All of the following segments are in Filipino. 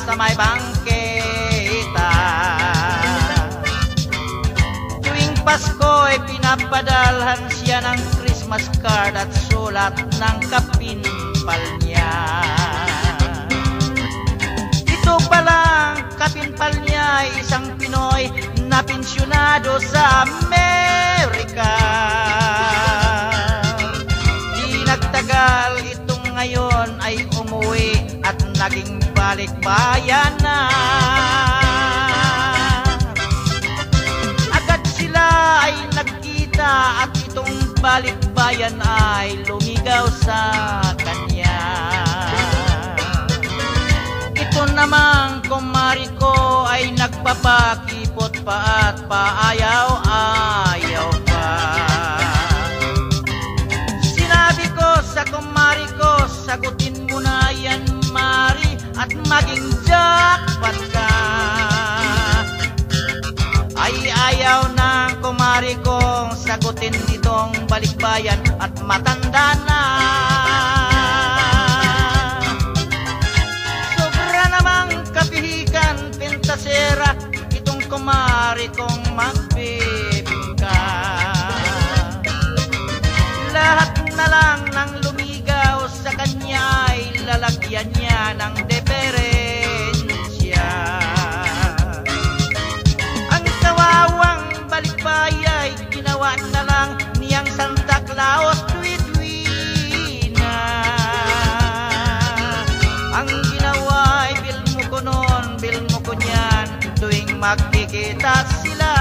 sa may bangketa. Tuwing Pasko ay pinapadalhan siya ng Christmas card at sulat ng kapinpal niya. Ito palang kapinpal niya ay isang Pinoy na pensyonado sa Amerika. Di nagtagal itong ngayon ay umuwi at naging balikbayan na. Agad sila ay nagkita at itong balikbayan ay lumigaw sa kanya. Ito namang kumari ko ay nagpapakipot pa at paayaw-ayaw pa. Sinabi ko sa kumari ko, sagutin mo na yan Mari at maging jackpot ka. Ay ayaw ng kumari kong sagutin itong balikbayan at matanda na. Sobra namang kapihikan, pentasera, itong kumari kong magbibingka. Lahat na lang ng lumigaw sa kanya ay lalagyan niya ng deferensya. Ang kawawang balikbay ay ginawa na lang niyang Santa Claus tuwi-tuwi na. Ang ginawa ay bilmo ko noon, bilmo ko niyan, tuwing magkikita sila.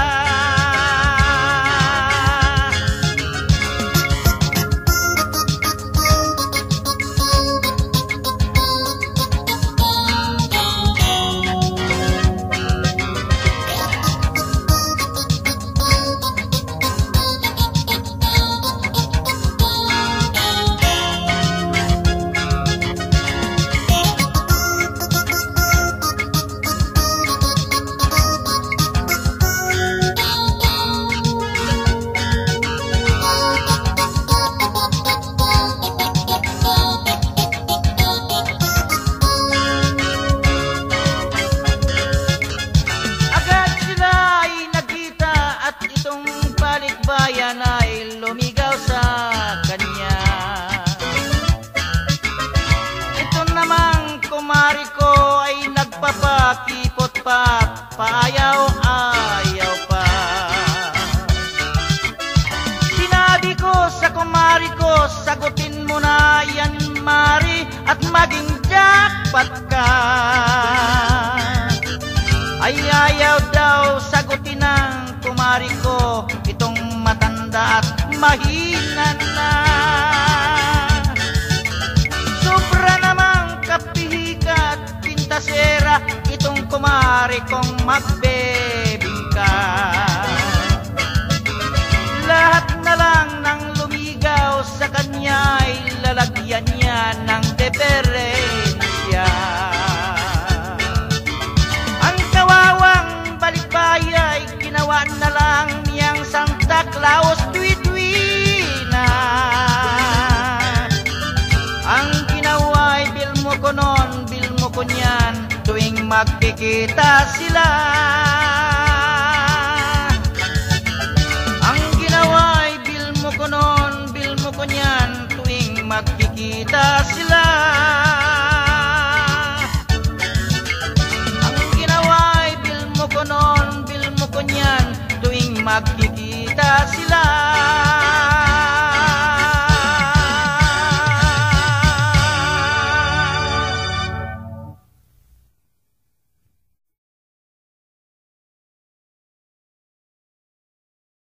Balikbayan ay lumigaw sa kanya. Ito namang kumari ko ay nagpapakipot pa at paayaw-ayaw pa. Sinabi ko sa kumari ko, sagutin mo na yan Mari at maging jackpot ka. Ay ayaw daw sagutin ng kumari ko itong matanda at mahina na. Sobra namang kapihikat, pintasera, itong kumari kong magbebingka. Lahat na lang ng lumigaw sa kanya ay lalagyan niya ng deferensya. Balikbay ay ginawa na lang niyang Santa Claus tuwi-tuwi na. Ang ginawa ay bilmo ko noon, bilmo ko niyan, tuwing magkikita sila. Ang ginawa ay bilmo ko noon, bilmo ko niyan, tuwing magkikita sila. Bilmo ko niyan, tuwing magkikita sila.